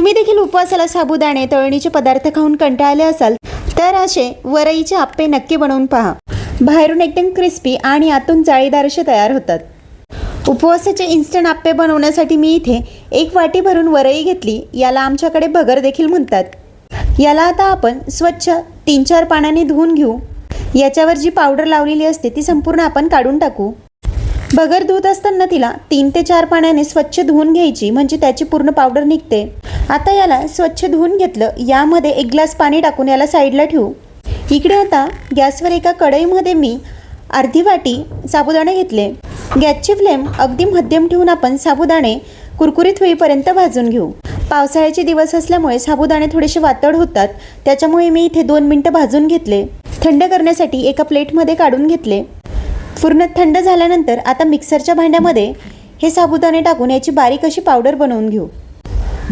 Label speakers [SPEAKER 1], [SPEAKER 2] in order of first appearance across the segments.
[SPEAKER 1] तुम्ही देखील उपवासाला साबुदाणे तळणीचे पदार्थ खाऊन कंटाळले असाल तर असे वरईचे आप्पे नक्की बनवून पहा। बाहेरून एकदम क्रिस्पी आणि आतून जाळीदार असे तयार होतात। उपवासाचे इन्स्टंट आप्पे बनवण्यासाठी मी इथे 1 वाटी भरून वरई घेतली। याला आमच्याकडे भगर देखील म्हणतात। याला आता आपण स्वच्छ 3-4 पाण्याने धुवून घेऊ। याच्यावर जी पावडर लावलेली असते ती संपूर्ण आपण काढून टाकू। भगर धुत असताना तिला 3 ते 4 पाण्याने स्वच्छ धुवून घ्यायची, म्हणजे त्याची पूर्ण पावडर निघते। आता याला स्वच्छ धुवून घेतलं। यामध्ये 1 ग्लास पाणी टाकून याला साईडला ठेवू। इकडे आता गॅसवर एका कढईमध्ये मी अर्धी वाटी साबुदाणे घेतले। गॅसची फ्लेम अगदी मध्यम ठेवून आपण साबुदाणे कुरकुरीत होईपर्यंत भाजून घेऊ। पावसाळ्याचे दिवस असल्यामुळे साबुदाणे थोडेसे वातड होतात, त्याच्यामुळे मी इथे 2 मिनिटं भाजून घेतले। थंड करण्यासाठी एका प्लेटमध्ये काढून घेतले। पूर्ण थंड झाल्यानंतर आता मिक्सरच्या भांड्यामध्ये हे साबुदाणे टाकून याची बारीक अशी पावडर बनवून घेऊ।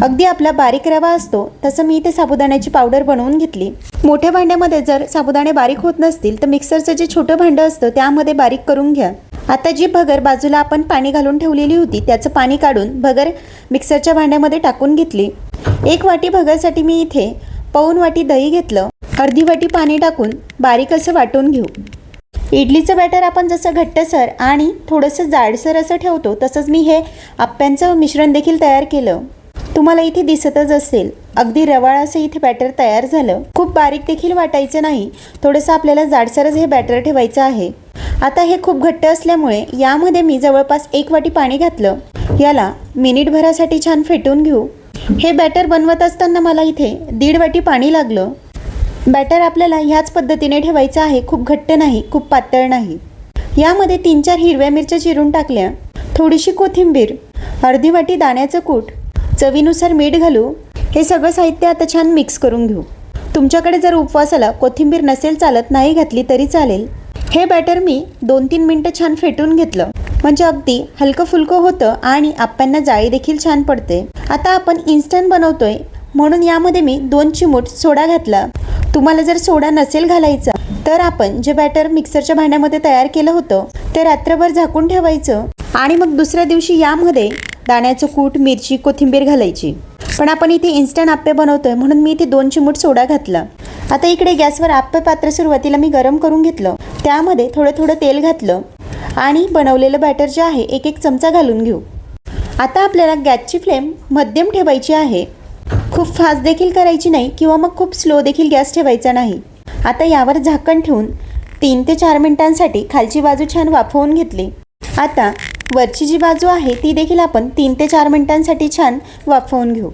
[SPEAKER 1] अगदी आपला बारीक रवा असतो तसं मी इथे साबुदाण्याची पावडर बनवून घेतली। मोठ्या भांड्यामध्ये जर साबुदाणे बारीक होत नसतील तर मिक्सरचं जे छोटं भांडं असतं त्यामध्ये बारीक करून घ्या। आता जी भगर बाजूला आपण पाणी घालून ठेवलेली होती त्याचं पाणी काढून भगर मिक्सरच्या भांड्यामध्ये टाकून घेतली। 1 वाटी भगरसाठी मी इथे पाऊण वाटी दही घेतलं। अर्धी वाटी पाणी टाकून बारीक असं वाटून घेऊ। इडलीचं बॅटर आपण जसं घट्टसर आणि थोडंसं जाडसर असं ठेवतो तसंच मी हे आप्प्यांचं मिश्रण देखील तयार केलं। तुम्हाला इथे दिसतच असेल अगदी रवाळ असं इथे बॅटर तयार झालं। खूप बारीक देखील वाटायचं नाही, थोडंसं आपल्याला जाडसरच हे बॅटर ठेवायचं आहे। आता हे खूप घट्ट असल्यामुळे यामध्ये मी जवळपास 1 वाटी पाणी घातलं। याला मिनिटभरासाठी छान फेटून घेऊ। हे बॅटर बनवत असताना मला इथे 1.5 वाटी पाणी लागलं। बॅटर आपल्याला ह्याच पद्धतीने ठेवायचं आहे, खूप घट्ट नाही, खूप पातळ नाही। यामध्ये 3-4 हिरव्या मिरच्या चिरून टाकल्या, थोडीशी कोथिंबीर, अर्धी वाटी दाण्याचं कूट, चवीनुसार मीठ घालू। हे सगळं साहित्य आता छान मिक्स करून घेऊ। तुमच्याकडे जर उपवासाला कोथिंबीर नसेल चालत, नाही घातली तरी चालेल। हे बॅटर मी 2-3 मिनिटं छान फेटून घेतलं, म्हणजे अगदी हलकं फुलकं होतं आणि आप्प्यांना जाळी देखील छान पडते। आता आपण इन्स्टंट बनवतोय म्हणून यामध्ये मी 2 चिमूट सोडा घातला। तुम्हाला जर सोडा नसेल घालायचा तर आपण जे बॅटर मिक्सरच्या भांड्यामध्ये तयार केलं होतं ते रात्रभर झाकून ठेवायचं आणि मग दुसऱ्या दिवशी यामध्ये दाण्याचं कूट, मिरची, कोथिंबीर घालायची। पण आपण इथे इन्स्टंट आप्पे बनवतोय म्हणून मी इथे 2 चिमूट सोडा घातला। आता इकडे गॅसवर आप्पे पात्र सुरुवातीला मी गरम करून घेतलं। त्यामध्ये थोडं तेल घातलं आणि बनवलेलं बॅटर जे आहे 1-1 चमचा घालून घेऊ। आता आपल्याला गॅसची फ्लेम मध्यम ठेवायची आहे, खूप फास्ट देखील करायची नाही किंवा मग खूप स्लो देखील गॅस ठेवायचा नाही। आता यावर झाकण ठेवून 3 ते 4 मिनिटांसाठी खालची बाजू छान वाफवून घेतली। आता वरची जी बाजू आहे ती देखील आपण 3 ते 4 मिनिटांसाठी छान वाफवून घेऊ।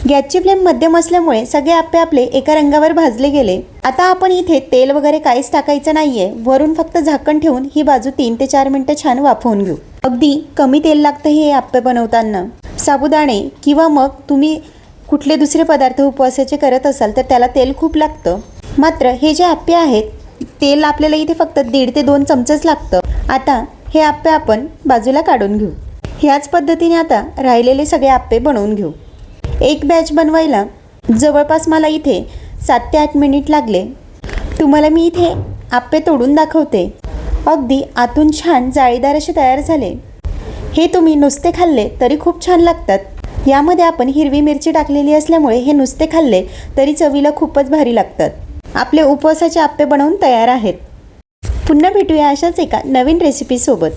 [SPEAKER 1] गॅसची फ्लेम मध्यम असल्यामुळे सगळे आप्पे आपले एका रंगावर भाजले गेले। आता आपण इथे तेल वगैरे काहीच टाकायचं नाहीये, वरून फक्त झाकण ठेवून ही बाजू 3 ते 4 मिनिटं छान वाफवून घेऊ। अगदी कमी तेल लागतं हे आप्पे बनवताना। साबुदाणे किंवा मग तुम्ही कुठले दुसरे पदार्थ उपवासाचे करत असाल तर त्याला तेल खूप लागतं, मात्र हे जे आप्पे आहेत तेल आपल्याला इथे फक्त 1.5 ते 2 चमचेच लागतं। आता हे आप्पे आपण बाजूला काढून घेऊ। ह्याच पद्धतीने आता राहिलेले सगळे आप्पे बनवून घेऊ। एक बॅच बनवायला जवळपास मला इथे 7 ते 8 मिनिट लागले। तुम्हाला मी इथे आप्पे तोडून दाखवते। अगदी आतून छान जाळीदार असे तयार झाले। हे तुम्ही नुसते खाल्ले तरी खूप छान लागतात। यामध्ये आपण हिरवी मिरची टाकलेली असल्यामुळे हे नुसते खाल्ले तरी चवीला खूपच भारी लागतात। आपले उपवासाचे आप्पे बनवून तयार आहेत। पुन्हा भेटूया अशाच एका नवीन रेसिपी सोबत।